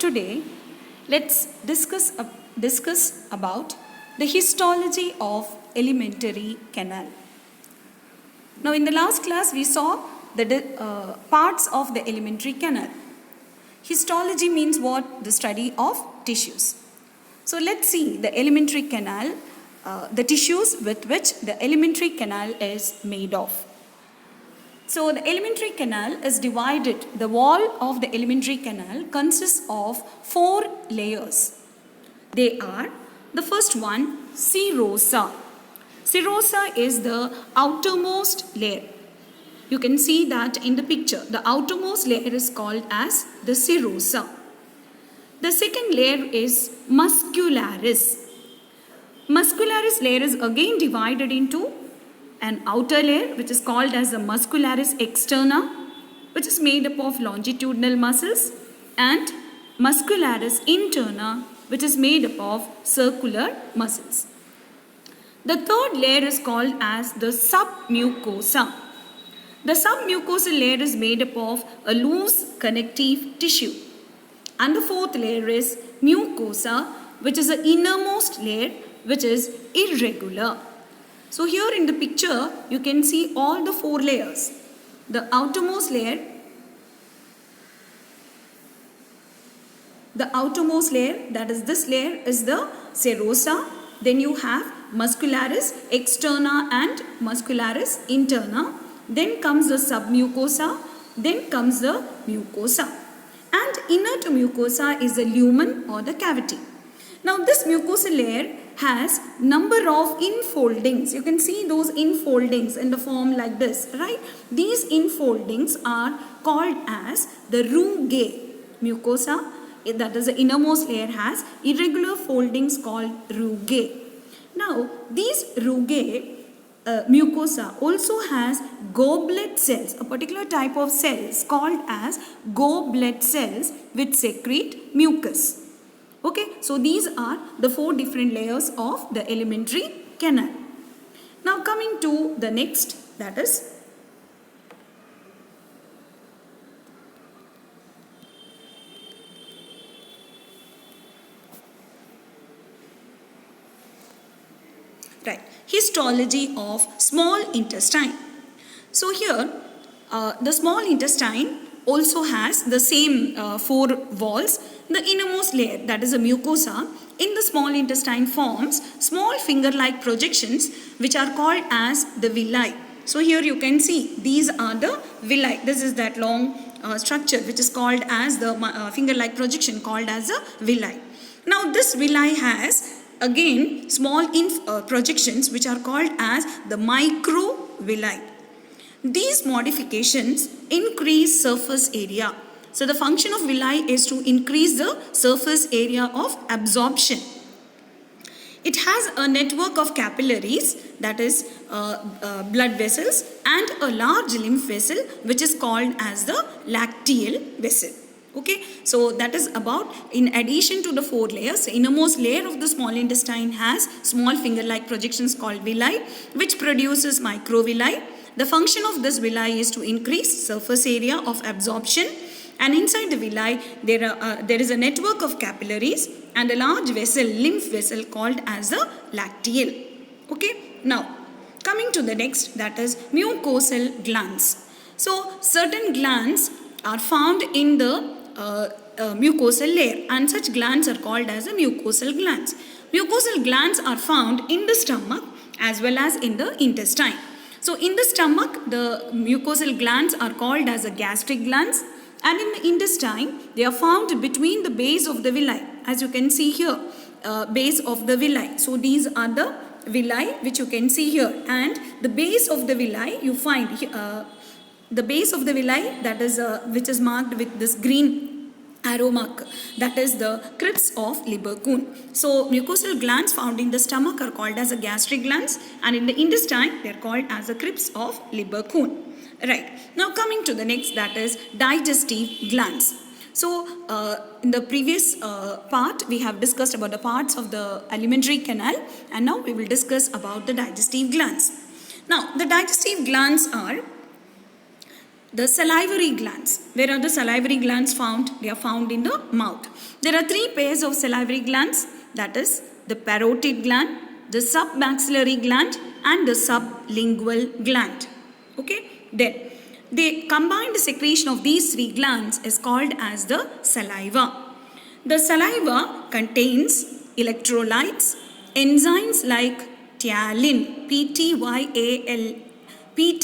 today let's discuss about the histology of alimentary canal. Now in the last class we saw the parts of the alimentary canal. Histology means what? The study of tissues. So let's see the alimentary canal, the tissues with which the alimentary canal is made of. So the alimentary canal is divided. The wall of the alimentary canal consists of 4 layers. They are, the first one, serosa. Serosa is the outermost layer. You can see that in the picture. The outermost layer is called as the serosa. The second layer is muscularis. Muscularis layer is again divided into an outer layer which is called as the muscularis externa, which is made up of longitudinal muscles, and muscularis interna, which is made up of circular muscles. The third layer is called as the submucosa. The submucosal layer is made up of a loose connective tissue. And the fourth layer is mucosa, which is the innermost layer, which is irregular. So here in the picture, you can see all the 4 layers. The outermost layer, that is this layer, is the serosa. Then you have muscularis externa and muscularis interna. Then comes the submucosa. Then comes the mucosa. And inner to mucosa is the lumen or the cavity. Now this mucosal layer has number of infoldings. You can see those infoldings in the form like this, right? These infoldings are called as the rugae. Mucosa, that is the innermost layer, has irregular foldings called rugae. Now these rugae, mucosa also has goblet cells, a particular type of cells called as goblet cells which secrete mucus. Okay, so these are the 4 different layers of the alimentary canal. Now coming to the next, that is histology of small intestine. So here the small intestine also has the same 4 walls. The innermost layer, that is a mucosa, in the small intestine forms small finger-like projections which are called as the villi. So here you can see these are the villi. This is that long structure which is called as the finger-like projection called as the villi. Now this villi has again small projections which are called as the microvilli. These modifications increase surface area. So the function of villi is to increase the surface area of absorption. It has a network of capillaries, that is blood vessels, and a large lymph vessel which is called as the lacteal vessel. Okay, so that is about, in addition to the 4 layers, the innermost layer of the small intestine has small finger-like projections called villi, which produces microvilli. The function of this villi is to increase surface area of absorption. And inside the villi, there is a network of capillaries and a large vessel, lymph vessel, called as the lacteal. Okay, now coming to the next, that is mucosal glands. So certain glands are found in the mucosal layer, and such glands are called as the mucosal glands. Mucosal glands are found in the stomach as well as in the intestine. So in the stomach, the mucosal glands are called as the gastric glands. And in the intestine, they are found between the base of the villi. As you can see here, base of the villi. So these are the villi which you can see here. And the base of the villi, you find the base of the villi, that is which is marked with this green arrow mark, that is the crypts of Lieberkühn. So mucosal glands found in the stomach are called as the gastric glands, and in the intestine they are called as the crypts of Lieberkühn. Right, now coming to the next, that is digestive glands. So in the previous part we have discussed about the parts of the alimentary canal, and now we will discuss about the digestive glands. Now the digestive glands are The salivary glands. Where are the salivary glands found? They are found in the mouth. There are three pairs of salivary glands, that is the parotid gland, the submaxillary gland and the sublingual gland. Okay, then the combined secretion of these three glands is called as the saliva. The saliva contains electrolytes, enzymes like ptyalin, ptyalin, P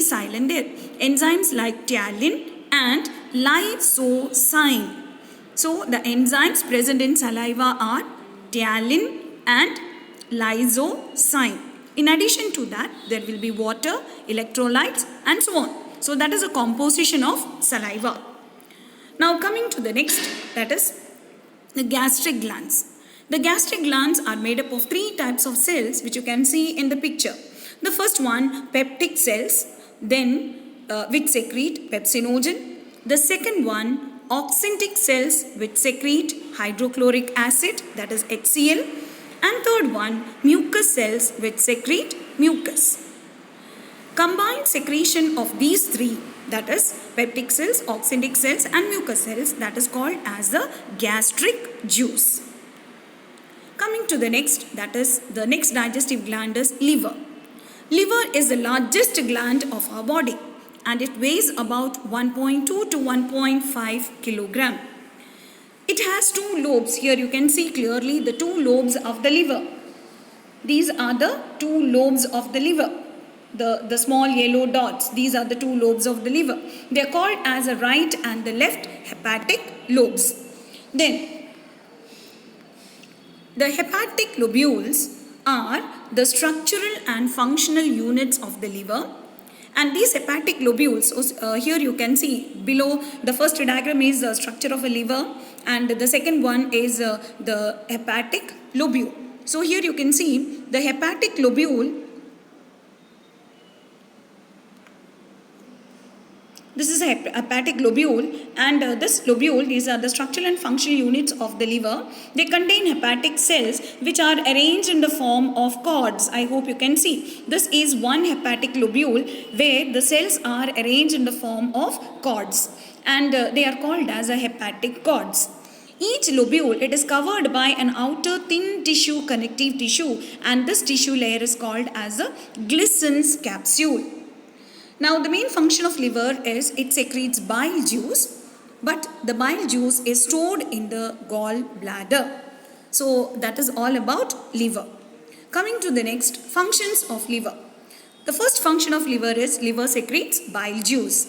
silent there, enzymes like ptyalin and lysosine. So the enzymes present in saliva are ptyalin and lysosine. In addition to that, there will be water, electrolytes and so on. So that is a composition of saliva. Now coming to the next, that is the gastric glands. The gastric glands are made up of three types of cells which you can see in the picture. The first one, peptic cells, then which secrete pepsinogen. The second one, oxyntic cells which secrete hydrochloric acid, that is HCl. And third one, mucus cells which secrete mucus. Combined secretion of these three, that is peptic cells, oxyntic cells and mucus cells, that is called as the gastric juice. Coming to the next, that is the next digestive gland is liver. Liver is the largest gland of our body and it weighs about 1.2 to 1.5 kilogram. It has two lobes. Here you can see clearly the two lobes of the liver. These are the two lobes of the liver. The small yellow dots, these are the two lobes of the liver. They are called as the right and the left hepatic lobes. Then the hepatic lobules are the structural and functional units of the liver. And these hepatic lobules, here you can see below, the first diagram is the structure of a liver and the second one is the hepatic lobule. So here you can see the hepatic lobule. This is a hepatic lobule and this lobule, these are the structural and functional units of the liver. They contain hepatic cells which are arranged in the form of cords. I hope you can see. This is one hepatic lobule where the cells are arranged in the form of cords and they are called as a hepatic cords. Each lobule, it is covered by an outer thin tissue, connective tissue, and this tissue layer is called as a Glissen's capsule. Now the main function of liver is it secretes bile juice, but the bile juice is stored in the gallbladder. So that is all about liver. Coming to the next, functions of liver. The first function of liver is liver secretes bile juice.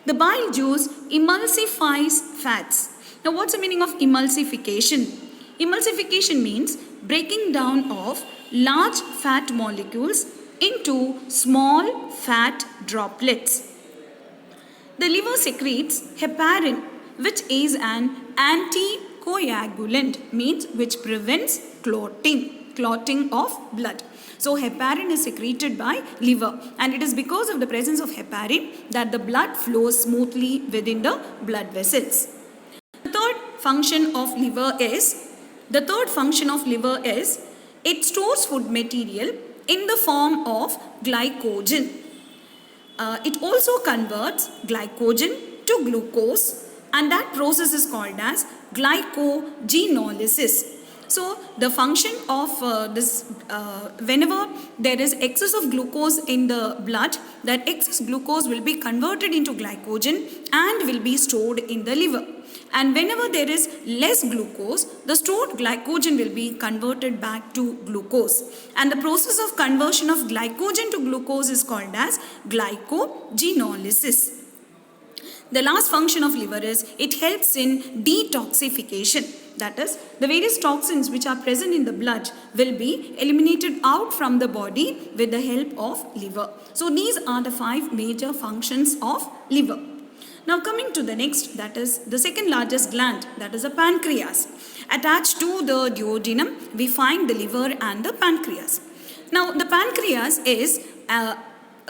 The bile juice emulsifies fats. Now what's the meaning of emulsification? Emulsification means breaking down of large fat molecules into small fat droplets. The liver secretes heparin, which is an anticoagulant, means which prevents clotting of blood. So heparin is secreted by liver and it is because of the presence of heparin that the blood flows smoothly within the blood vessels. The third function of liver is it stores food material in the form of glycogen. It also converts glycogen to glucose and that process is called as glycogenolysis. So the function of whenever there is excess of glucose in the blood, that excess glucose will be converted into glycogen and will be stored in the liver. And whenever there is less glucose, the stored glycogen will be converted back to glucose. And the process of conversion of glycogen to glucose is called as glycogenolysis. The last function of liver is it helps in detoxification. That is, the various toxins which are present in the blood will be eliminated out from the body with the help of liver. So these are the 5 major functions of liver. Now coming to the next, that is the second largest gland, that is the pancreas. Attached to the duodenum, we find the liver and the pancreas. Now the pancreas is a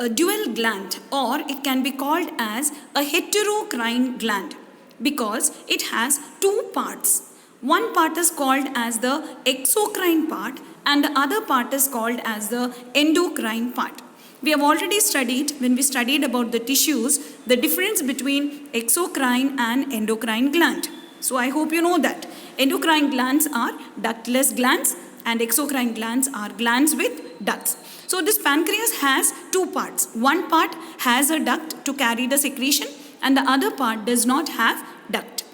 dual gland, or it can be called as a heterocrine gland because it has 2 parts. One part is called as the exocrine part and the other part is called as the endocrine part. We have already studied, when we studied about the tissues, the difference between exocrine and endocrine gland. So I hope you know that. Endocrine glands are ductless glands and exocrine glands are glands with ducts. So this pancreas has two parts. One part has a duct to carry the secretion and the other part does not have duct.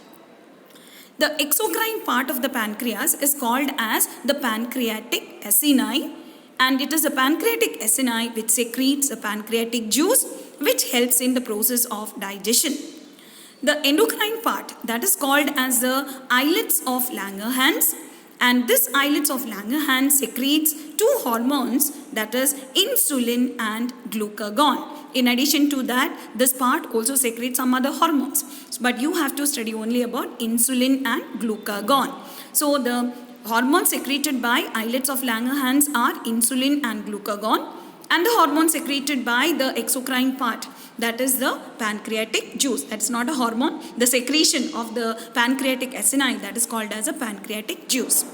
The exocrine part of the pancreas is called as the pancreatic acini, and it is the pancreatic acini which secretes the pancreatic juice which helps in the process of digestion. The endocrine part, that is called as the islets of Langerhans, and this islets of Langerhans secretes two hormones, that is insulin and glucagon. In addition to that, this part also secretes some other hormones, but you have to study only about insulin and glucagon. So the hormones secreted by islets of Langerhans are insulin and glucagon, and the hormone secreted by the exocrine part, that is the pancreatic juice. That's not a hormone. The secretion of the pancreatic acini, that is called as a pancreatic juice.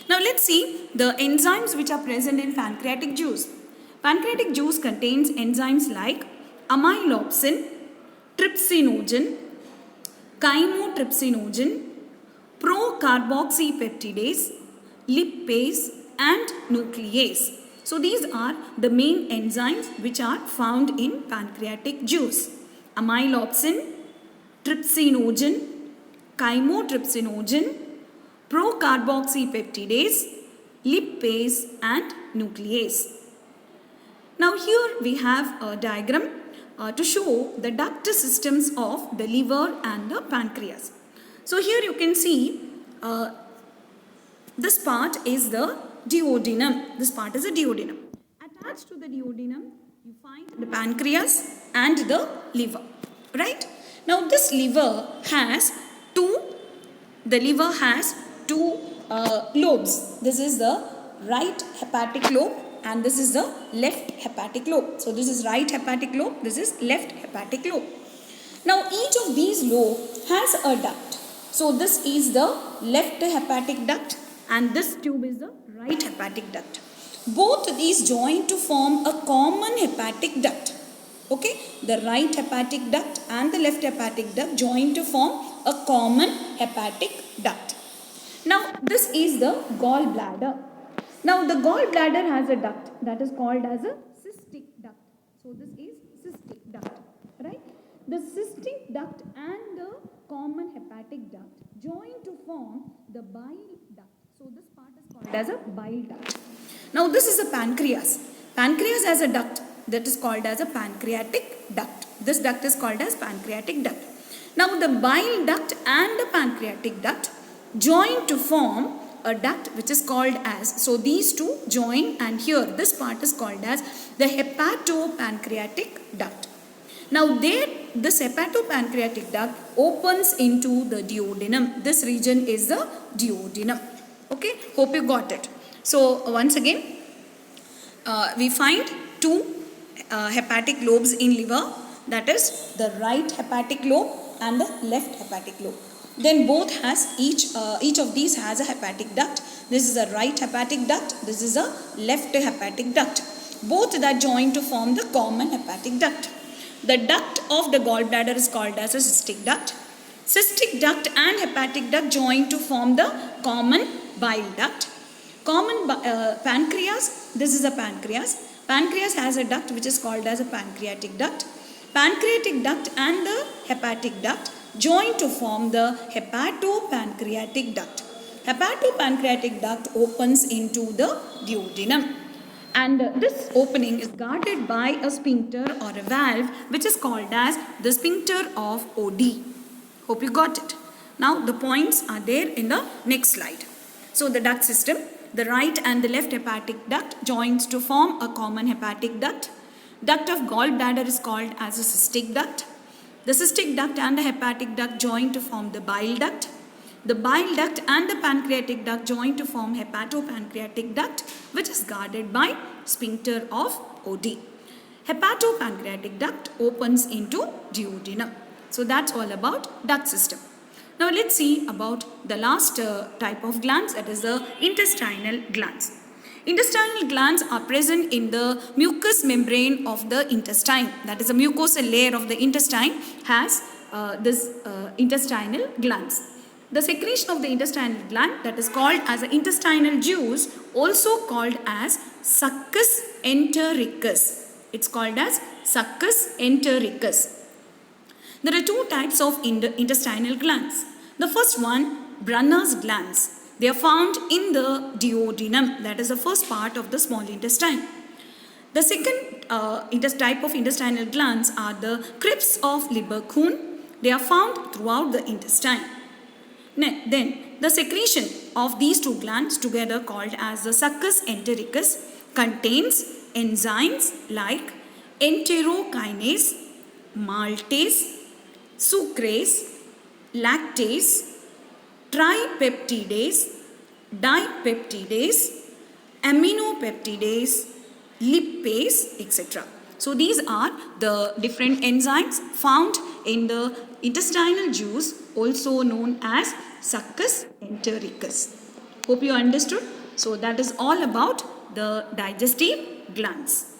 Now let's see the enzymes which are present in pancreatic juice. Pancreatic juice contains enzymes like amylopsin, trypsinogen, chymotrypsinogen, procarboxypeptidase, lipase and nuclease. So these are the main enzymes which are found in pancreatic juice. Amylopsin, trypsinogen, chymotrypsinogen, procarboxypeptidase, lipase and nuclease. Now here we have a diagram to show the duct systems of the liver and the pancreas. So here you can see this part is the duodenum. This part is a duodenum. Attached to the duodenum, you find the pancreas and the liver, right? Now this liver has two lobes. This is the right hepatic lobe and this is the left hepatic lobe. So this is right hepatic lobe, this is left hepatic lobe. Now each of these lobes has a duct. So this is the left hepatic duct and this tube is the right hepatic duct. Both these join to form a common hepatic duct. Okay, the right hepatic duct and the left hepatic duct join to form a common hepatic duct. Now this is the gallbladder. Now the gallbladder has a duct that is called as a cystic duct. So this is cystic duct, right? The cystic duct and the common hepatic duct join to form the bile duct. So this part is called as a bile duct. Now this is a pancreas. Pancreas has a duct that is called as a pancreatic duct. This duct is called as pancreatic duct. Now the bile duct and the pancreatic duct join to form a duct which is called as, so these two join and here this part is called as the hepatopancreatic duct. Now this hepatopancreatic duct opens into the duodenum. This region is the duodenum. Okay, hope you got it. So once again, we find two hepatic lobes in liver, that is the right hepatic lobe and the left hepatic lobe. Then both has each of these has a hepatic duct. This is a right hepatic duct, this is a left hepatic duct. Both that join to form the common hepatic duct. The duct of the gallbladder is called as a cystic duct. Cystic duct and hepatic duct join to form the common bile duct. Common pancreas, this is a pancreas. Pancreas has a duct which is called as a pancreatic duct. Pancreatic duct and the hepatic duct join to form the hepatopancreatic duct. Hepatopancreatic duct opens into the duodenum. And this opening is guarded by a sphincter or a valve which is called as the sphincter of Oddi. Hope you got it. Now the points are there in the next slide. So the duct system, the right and the left hepatic duct joins to form a common hepatic duct. Duct of gallbladder is called as a cystic duct. The cystic duct and the hepatic duct join to form the bile duct. The bile duct and the pancreatic duct join to form hepatopancreatic duct which is guarded by sphincter of Oddi. Hepatopancreatic duct opens into duodenum. So that's all about duct system. Now let's see about the last type of glands, that is the intestinal glands. Intestinal glands are present in the mucous membrane of the intestine. That is, the mucosal layer of the intestine has this intestinal glands. The secretion of the intestinal gland, that is called as the intestinal juice, also called as succus entericus. It's called as succus entericus. There are two types of intestinal glands. The first one, Brunner's glands. They are found in the duodenum, that is the first part of the small intestine. The second type of intestinal glands are the crypts of Lieberkühn. They are found throughout the intestine. Then the secretion of these two glands, together called as the succus entericus, contains enzymes like enterokinase, maltase, sucrase, lactase, tripeptidase, dipeptidase, aminopeptidase, lipase, etc. So these are the different enzymes found in the intestinal juice, also known as succus entericus. Hope you understood. So that is all about the digestive glands.